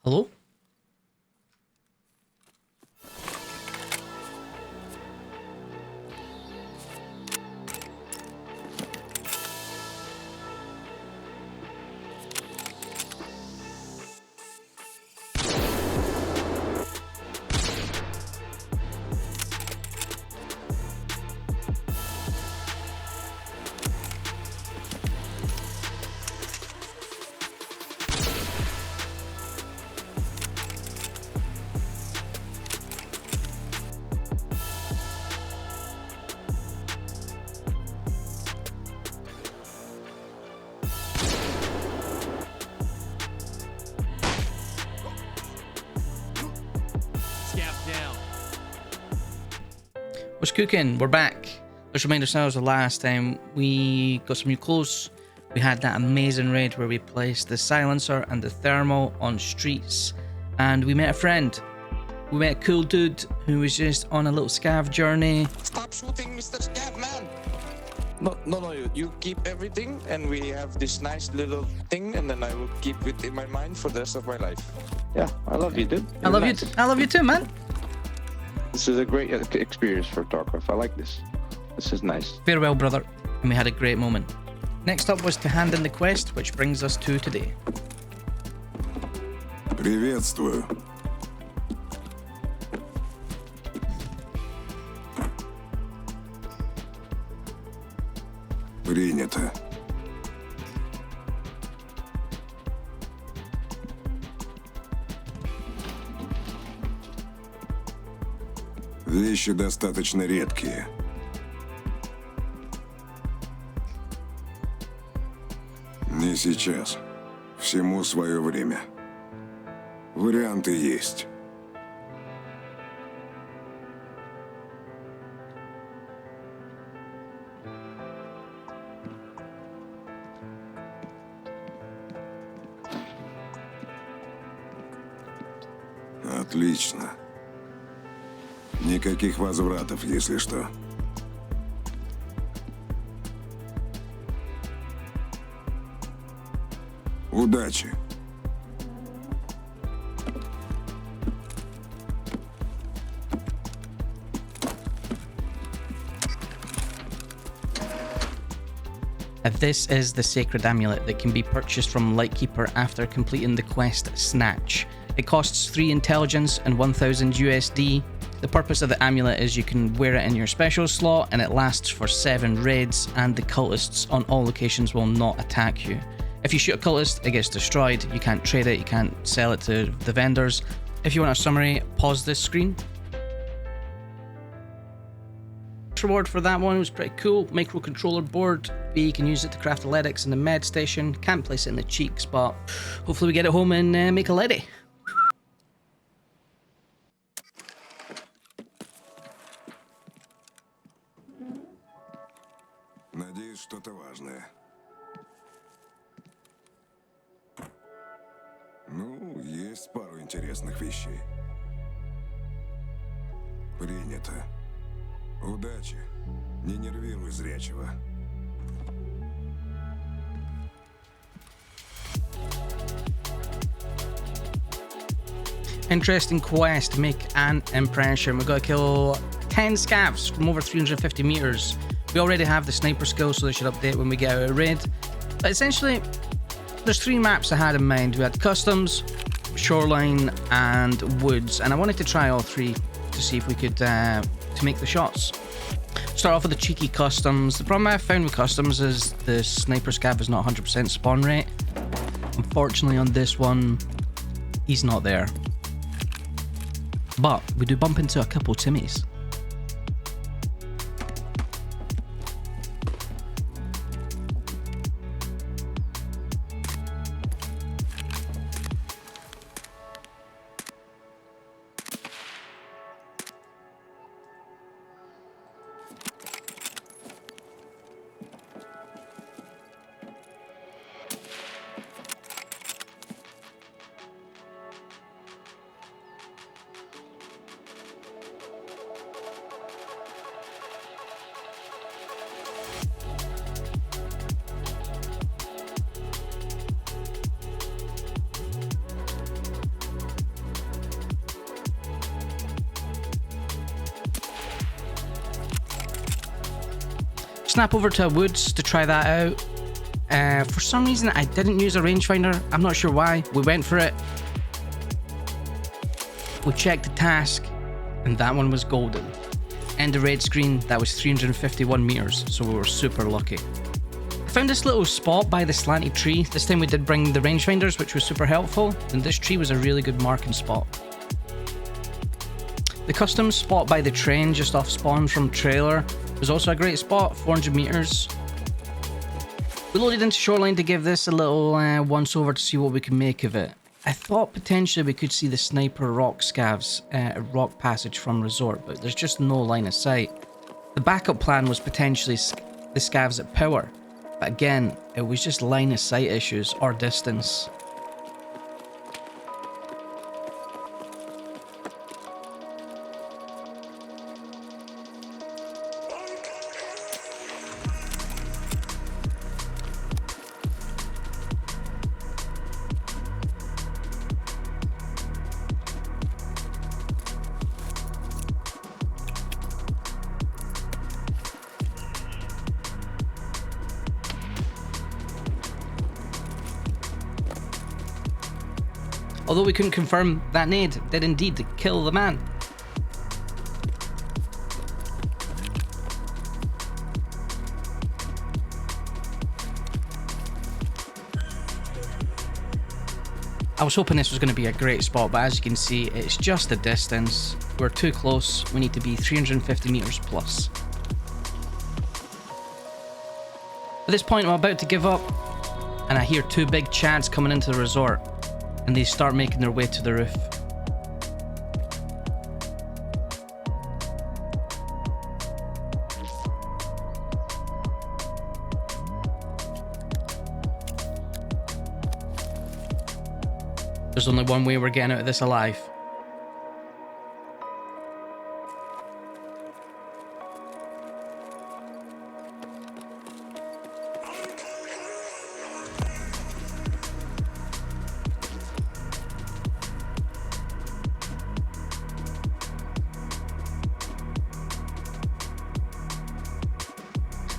Hello? What's cooking? We're back. Let's remind ourselves the last time we got some new clothes. We had that amazing raid where we placed the silencer and the thermal on streets, and we met a friend. We met a cool dude who was just on a little scav journey. Stop shooting, Mr. Scav, man! No, you keep everything, and we have this nice little thing, and then I will keep it in my mind for the rest of my life. Yeah, I love you, dude. I love you. I love you too, man. This is a great experience for Tarkov. I like this. This is nice. Farewell, brother. And we had a great moment. Next up was to hand in the quest, which brings us to today. Приветствую. Принято. Вещи достаточно редкие. Не сейчас. Всему свое время. Варианты есть. Отлично. Никаких возвратов, если что. Удачи. This is the sacred amulet that can be purchased from Lightkeeper after completing the quest Snatch. It costs 3 intelligence and 1000 USD. The purpose of the amulet is you can wear it in your special slot and it lasts for 7 raids, and the cultists on all locations will not attack you. If you shoot a cultist, it gets destroyed. You can't trade it, you can't sell it to the vendors. If you want a summary, pause this screen. Reward for that one was pretty cool. Microcontroller board. You can use it to craft athletics in the med station. Can't place it in the cheeks, but hopefully we get it home and make a lady. Надеюсь, что-то важное. Ну, есть пару интересных вещей. Принято. Удачи. Не нервируй зрячего. Interesting quest, make an impression. We've got to kill 10 scavs from over 350 meters. We already have the sniper skill, so they should update when we get out of raid. But essentially, there's 3 maps I had in mind. We had customs, shoreline, and woods, and I wanted to try all 3 to see if we could to make the shots. Start off with the cheeky customs. The problem I found with customs is the sniper scav is not 100% spawn rate. Unfortunately on this one, he's not there. But we do bump into a couple Timmies. snap over to a woods to try that out. For some reason, I didn't use a rangefinder. I'm not sure why. We went for it. We checked the task, and that one was golden. End of raid screen, that was 351 meters, so we were super lucky. I found this little spot by the slanty tree. This time we did bring the rangefinders, which was super helpful, and this tree was a really good marking spot. The custom spot by the train just off spawn from trailer was also a great spot, 400 meters. We loaded into Shoreline to give this a little once over to see what we can make of it. I thought potentially we could see the sniper rock scavs, rock passage from resort, but there's just no line of sight. The backup plan was potentially the scavs at power, but again, it was just line of sight issues or distance. Although we couldn't confirm, that nade did indeed kill the man. I was hoping this was going to be a great spot, but as you can see, it's just the distance. We're too close. We need to be 350 meters plus. At this point, I'm about to give up, and I hear two big chads coming into the resort. And they start making their way to the roof. There's only one way we're getting out of this alive.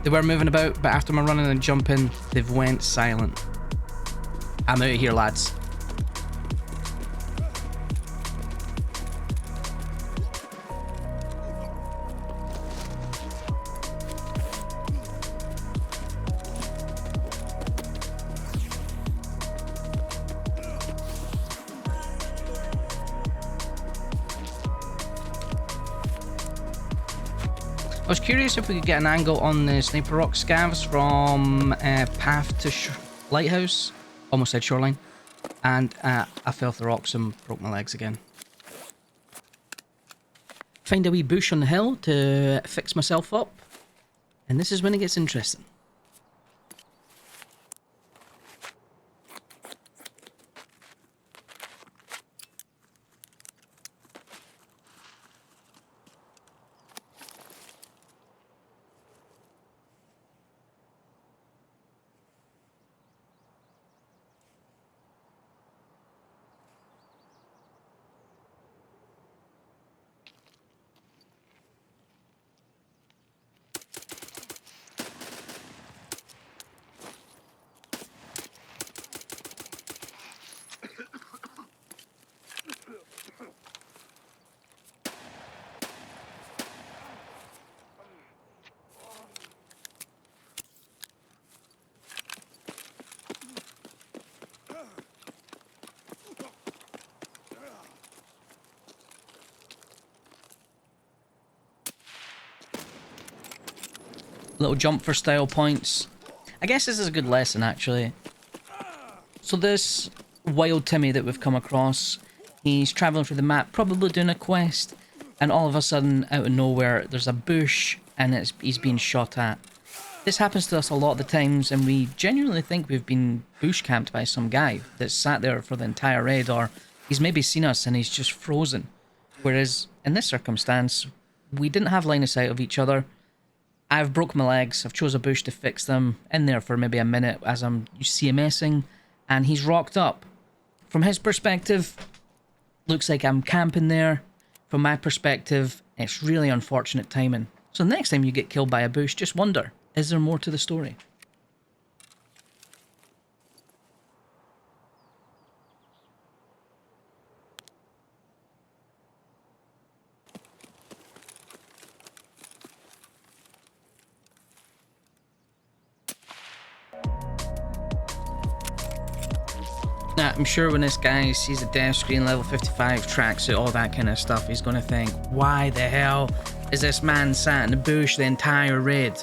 They were moving about, but after my running and jumping, they've went silent. I'm out of here, lads. I was curious if we could get an angle on the sniper rock scavs from path to lighthouse. Almost said shoreline. And I fell off the rocks and broke my legs again. Find a wee bush on the hill to fix myself up. And this is when it gets interesting. Little jump for style points. I guess this is a good lesson, actually. So this wild Timmy that we've come across, he's traveling through the map, probably doing a quest, and all of a sudden, out of nowhere, there's a bush, and he's being shot at. This happens to us a lot of the times, and we genuinely think we've been bush camped by some guy that's sat there for the entire raid, or he's maybe seen us and he's just frozen. Whereas, in this circumstance, we didn't have line of sight of each other. I've broke my legs, I've chose a bush to fix them, in there for maybe a minute as I'm CMSing, and he's rocked up. From his perspective, looks like I'm camping there. From my perspective, it's really unfortunate timing. So next time you get killed by a bush, just wonder, Is there more to the story? Now, I'm sure when this guy sees the dev screen, level 55, tracksuit, all that kind of stuff, he's going to think, why the hell is this man sat in the bush the entire raid?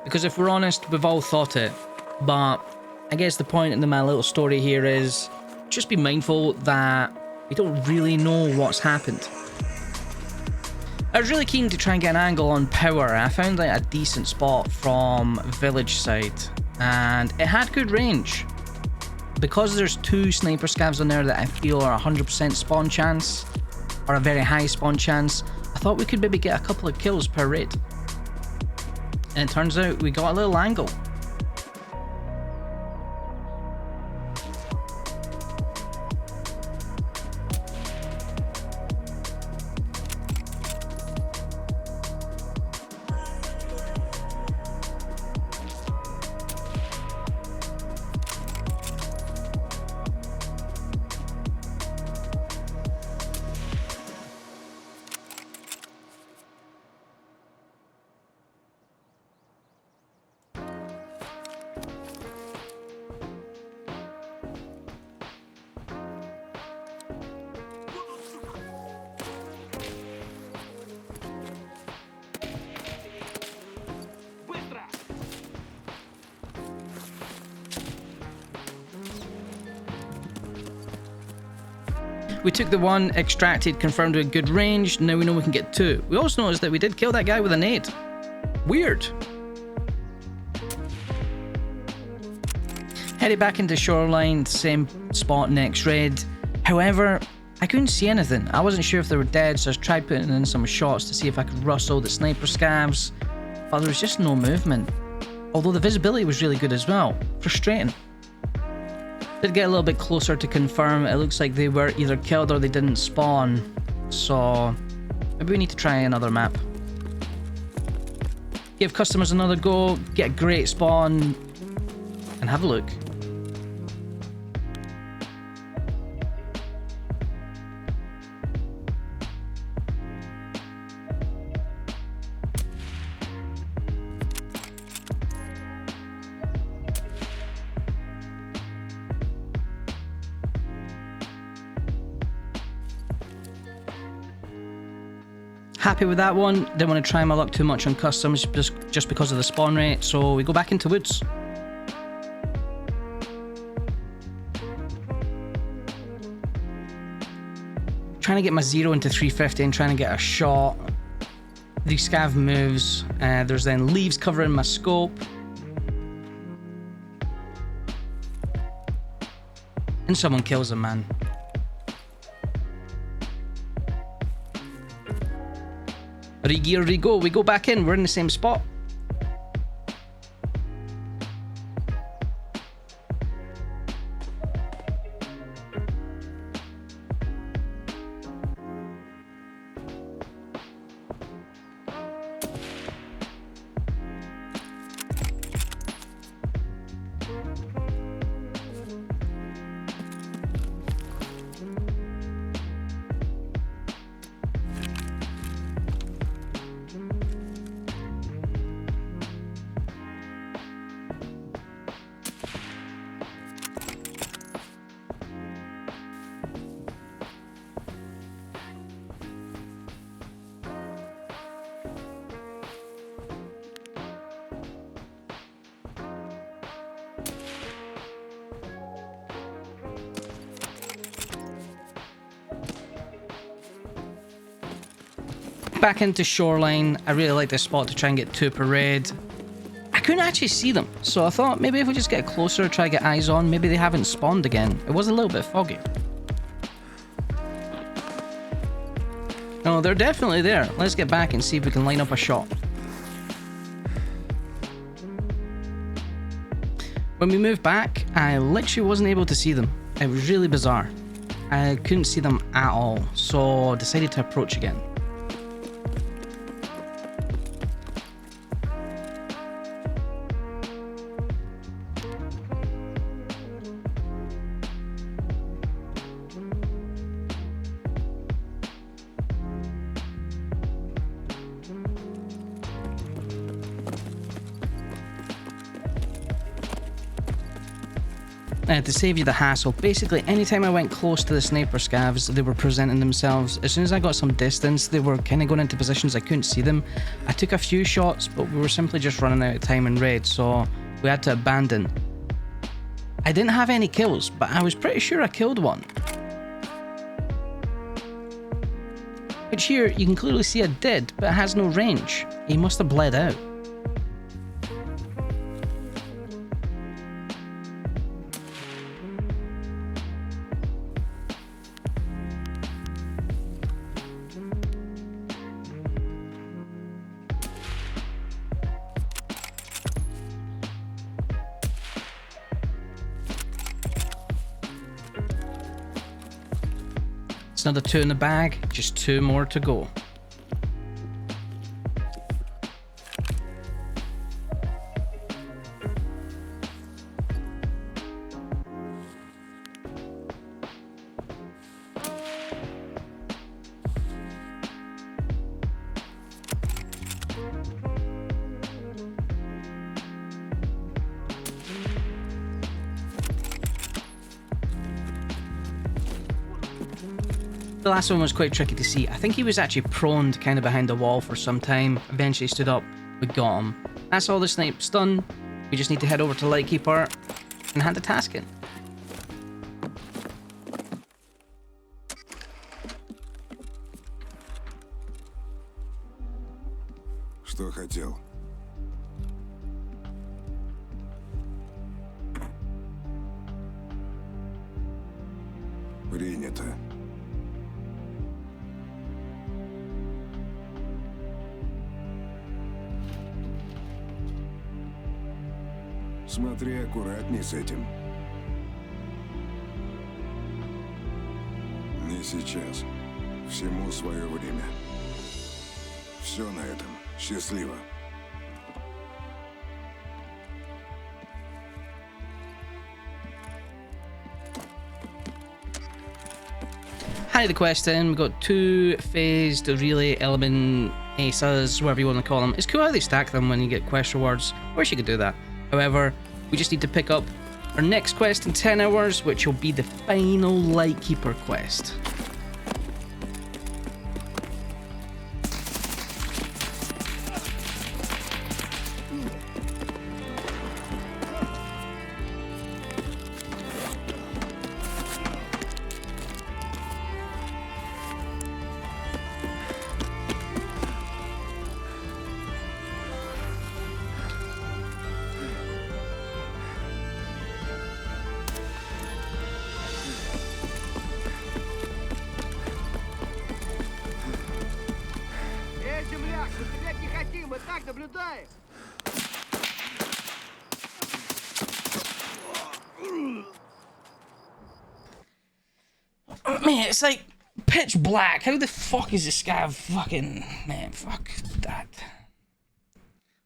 Because if we're honest, we've all thought it. But I guess the point in my little story here is just be mindful that we don't really know what's happened. I was really keen to try and get an angle on power. I found like a decent spot from village side, and it had good range. Because there's 2 sniper scavs on there that I feel are 100% spawn chance, or a very high spawn chance, I thought we could maybe get a couple of kills per raid. And it turns out we got a little angle. We took the one, extracted, confirmed with good range. Now we know we can get 2. We also noticed that we did kill that guy with a nade. Weird. Headed back into Shoreline, same spot next raid. However, I couldn't see anything. I wasn't sure if they were dead, so I tried putting in some shots to see if I could rustle the sniper scavs, but there was just no movement. Although the visibility was really good as well. Frustrating. Did get a little bit closer to confirm. It looks like they were either killed or they didn't spawn. So maybe we need to try another map. Give customers another go, get a great spawn, and have a look. Happy with that one. Didn't want to try my luck too much on customs just because of the spawn rate, so we go back into woods. Trying to get my 0 into 350 and trying to get a shot. The scav moves. There's then leaves covering my scope. And someone kills him, man. Re-gear, re-go. We go back in. We're in the same spot. Back into Shoreline. I really like this spot to try and get 2 per raid. I couldn't actually see them, so I thought maybe if we just get closer, try to get eyes on, maybe they haven't spawned again. It was a little bit foggy. No, they're definitely there. Let's get back and see if we can line up a shot. When we moved back, I literally wasn't able to see them. It was really bizarre. I couldn't see them at all, so decided to approach again. to save you the hassle. Basically, anytime I went close to the sniper scavs, they were presenting themselves. As soon as I got some distance, they were kind of going into positions I couldn't see them. I took a few shots, but we were simply just running out of time in raid, so we had to abandon. I didn't have any kills, but I was pretty sure I killed one. Which here, you can clearly see I did, but it has no range. He must have bled out. Another 2 in the bag, just 2 more to go. The last one was quite tricky to see. I think he was actually proned kind of behind the wall for some time. Eventually stood up, we got him. That's all the snipes done. We just need to head over to Lightkeeper and hand the task in. Что хотел? Принято. Смотри аккуратней с этим. Не сейчас. Всему свое время. Все на этом. Счастливо. Hand the quest in. We've got 2 phased relay element ASAs, whatever you want to call them. It's cool how they stack them when you get quest rewards. I wish you could do that. However, we just need to pick up our next quest in 10 hours, which will be the final Lightkeeper quest. Man, it's like pitch black. How the fuck is this guy fucking... Man, fuck that.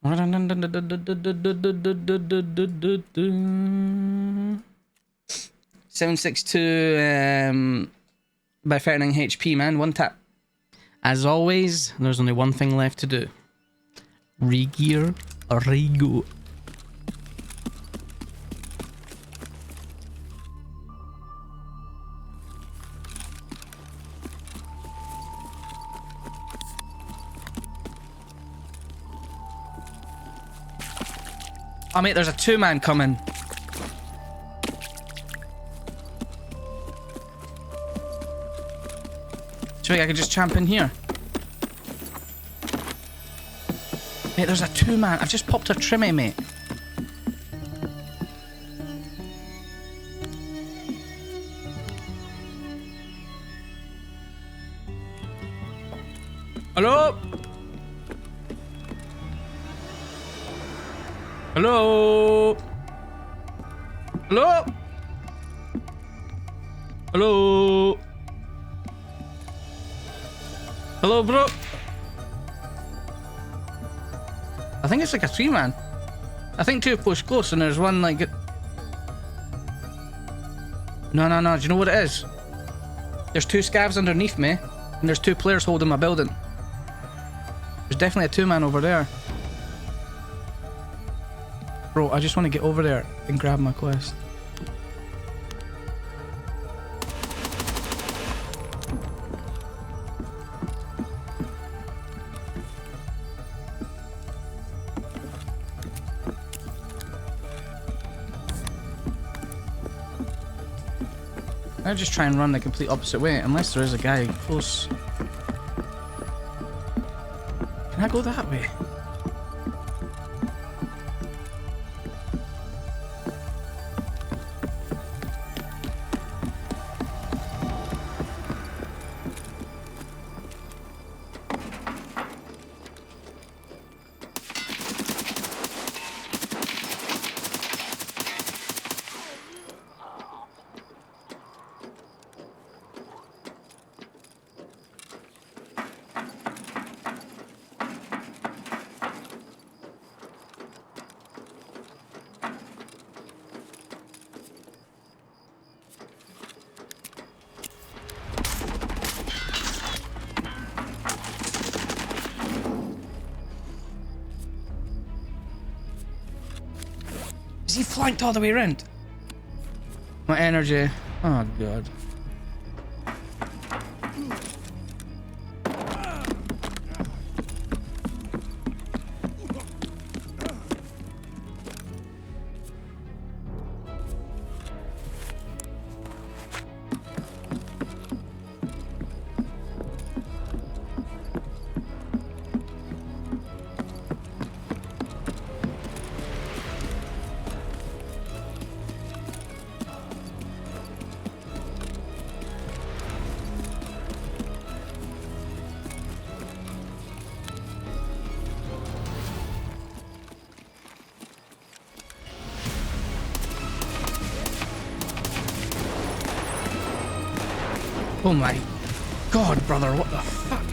762 by 39 HP, man. 1 tap. As always, there's only one thing left to do. Regear or rego. Oh mate, there's a 2-man coming. So I could just champ in here. Mate, there's a 2-man. I've just popped a trimmy, mate. Hello? Hello? Hello? Hello? Hello, bro? I think it's like a 3-man. I think 2 pushed close and there's one like... No. Do you know what it is? There's 2 scavs underneath me and there's 2 players holding my building. There's definitely a 2-man over there. Bro, I just want to get over there and grab my quest. I just try and run the complete opposite way, unless there is a guy close. Can I go that way? Is he flanked all the way around? My energy. Oh god. Oh my god, brother, what the fuck?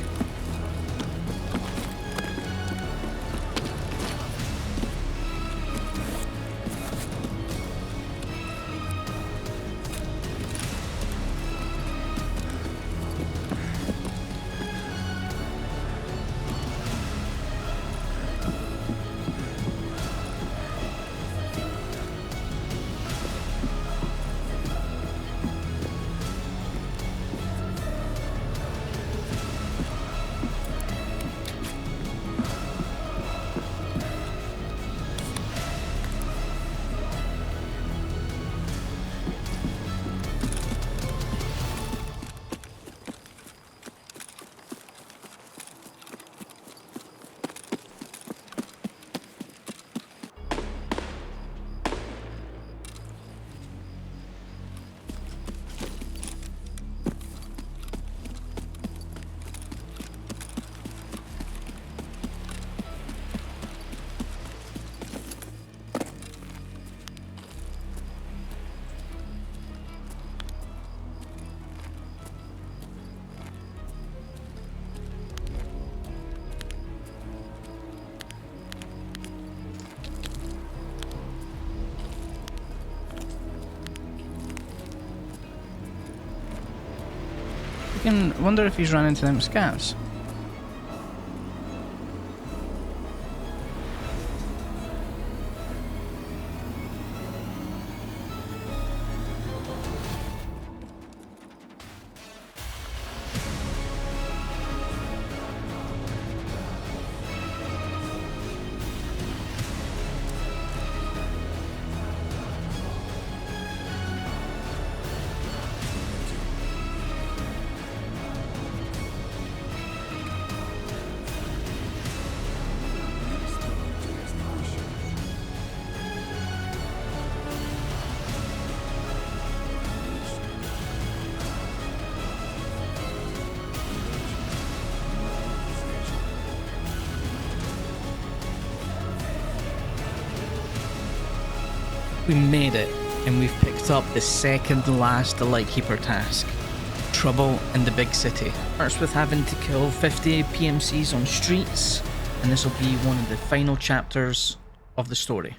I can wonder if he's run into them scavs. We made it, and we've picked up the second last lightkeeper task. Trouble in the big city. Starts with having to kill 50 PMCs on streets, and this will be one of the final chapters of the story.